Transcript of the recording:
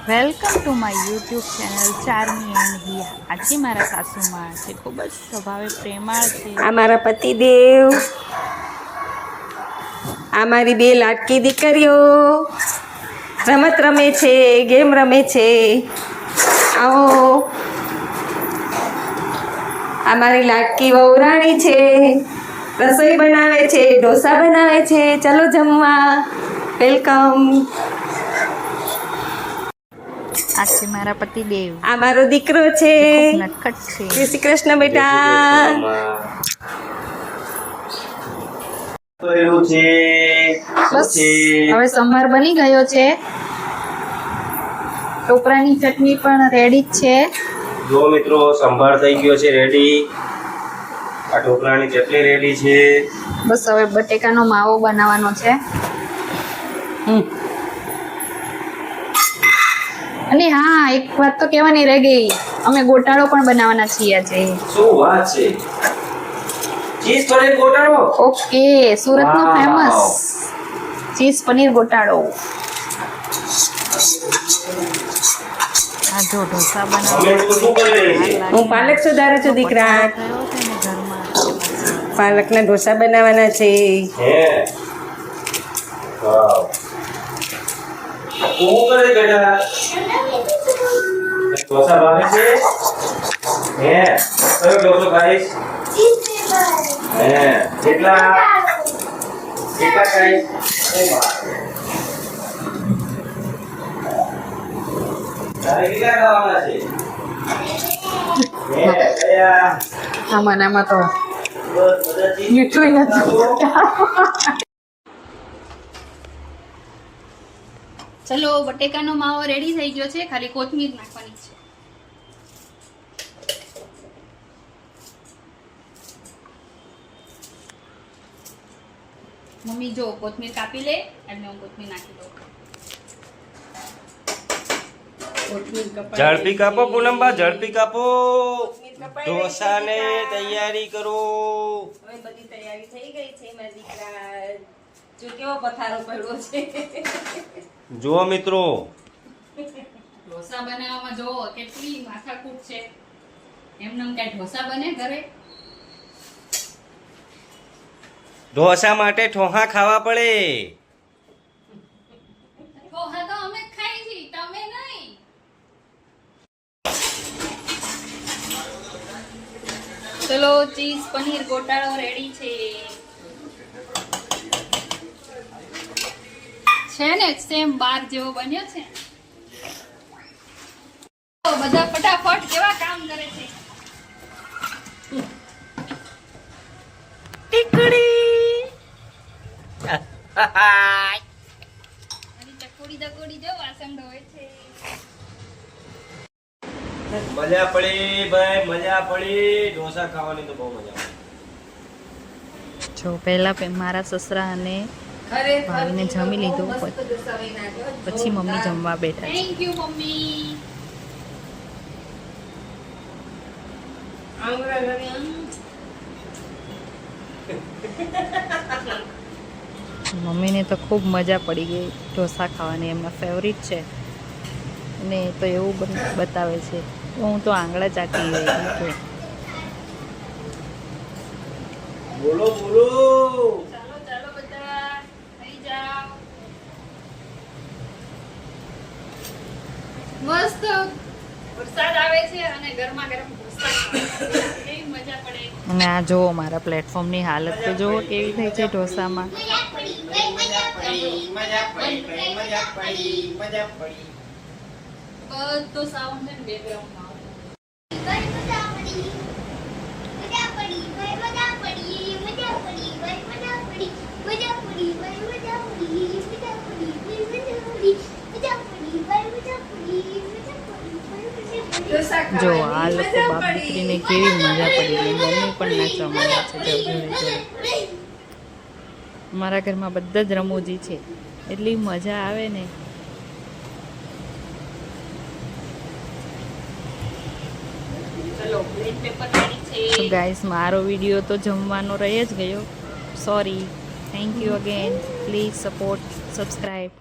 Welcome to my YouTube channel Charmi and Hiya. આજે મારા સાસુમાં જે ખૂબ જ સ્વભાવે પ્રેમાળ છે. આ મારા પતિદેવ, આ મારી બે લાડકી દીકરીઓ રમત રમે છે, ગેમ રમે છે. આવો, આ મારી લાડકી વહુરાણી છે, રસોઈ બનાવે છે, ઢોસા બનાવે છે. ચલો જમવા, વેલકમ. આ છે મારા પતિદેવ, આ મારો દીકરો છે, ખૂબ નટખટ છે. જય શ્રી કૃષ્ણ બેટા. બસ હવે સંભાર બની ગયો છે. ટોપરાની ચટણી પણ રેડી જ છે. જો મિત્રો, સંભાર થઈ ગયો છે રેડી. આ ઢોકળાની ચટણી રેડી છે. બસ હવે બટેકાનો માવો બનાવવાનો છે. અને હા, એક વાત તો કહેવાની રહી ગઈ, અમે ગોટાળો પણ બનાવવાના છીએ આજે. શું વાત છે? ચીઝ પનીર ગોટાળો. ઓકે, સુરતનો Wow. ફેમસ ચીઝ પનીર ગોટાળો. આ જો ઢોસા અમે બનાવે લોકો શું કરી રહી છે? હું પાલક સુધારું છું દીકરા. થયો છે ને ઘરમાં. પાલકના ઢોસા બનાવવાના છે. હે વાવ. તું શું કરે બેટા? ઢોસા ભાવે છે? હે કયો ઢોસો ખાઈશ? હે કેટલા ખાઈશ? ઓ બાપ રે. તારે કેટલા ખાવાના છે? હે કયા? આમાં તો બસ બધા ચીઝ મીઠું નથી. ચલો, બટેકાનો માવો રેડી થઈ ગયો છે, ખાલી કોથમીર નાખવાની છે. મમ્મી જો કોથમીર કાપી લે એટલે હું કોથમીર નાખી દઉં. ઝડપી કાપો પૂનમબા, ઝડપી કાપો. ઢોસાને તૈયારી કરો. હવે બધી તૈયારી થઈ ગઈ છે મારા દીકરા. જો કેવો પથારો પડ્યો છે. જુઓ મિત્રો, ઢોસા બનાવવામાં જો કેટલી માથાકૂટ છે. એમનેમ કઈ ઢોસા બને ઘરે? ઢોસા માટે ઠોહા ખાવા પડે. ઢોસા તો અમે ખાઈ છી, તમે નહીં. ચલો, ચીઝ પનીર ગોટાળો રેડી છે ને સેમ બાર જેવો બન્યો છે. તો બધા ફટાફટ કેવા કામ કરે છે. અને ચકોડી જો વાસણ ધોય છે. મજા પડી ભાઈ, મજા પડી. ઢોસા ખાવાની તો બહુ મજા આવે. જો પહેલા મારા સસરા અને ભાઈને જમી લીધું, પછી મમ્મી જમવા બેઠા છે. Thank you mummy. મમ્મીને તો ખૂબ મજા પડી ગઈ ઢોસા ખાવાની, એમના ફેવરિટ છે. અને તો એવું બતાવે છે, હું તો આંગળા ચાટી ગઈ. બોલો બોલો. ચાલો બધા થઈ જાઓ. મસ્ત વરસાદ આવે છે અને ગરમા ગરમ ઢોસા કેવી મજા પડે. અને આ જુઓ મારા પ્લેટફોર્મની હાલત તો જુઓ કેવી થઈ છે ઢોસામાં. બધો સાઉન્ડ છે ને બેકગ્રાઉન્ડમાં. જો આ લોકો બાપ દીકરીને કેવી મજા પડી ગઈ. મમ્મી પણ નાચવા માંડ્યા છે જોડે જોડે. મારા ઘરમાં બધા જ રમૂજી છે, એટલી મજા આવે ને. તો ગાઈસ, મારો વિડીયો તો જમવાનો રહી જ ગયો. Sorry. Thank you again. Please support, subscribe.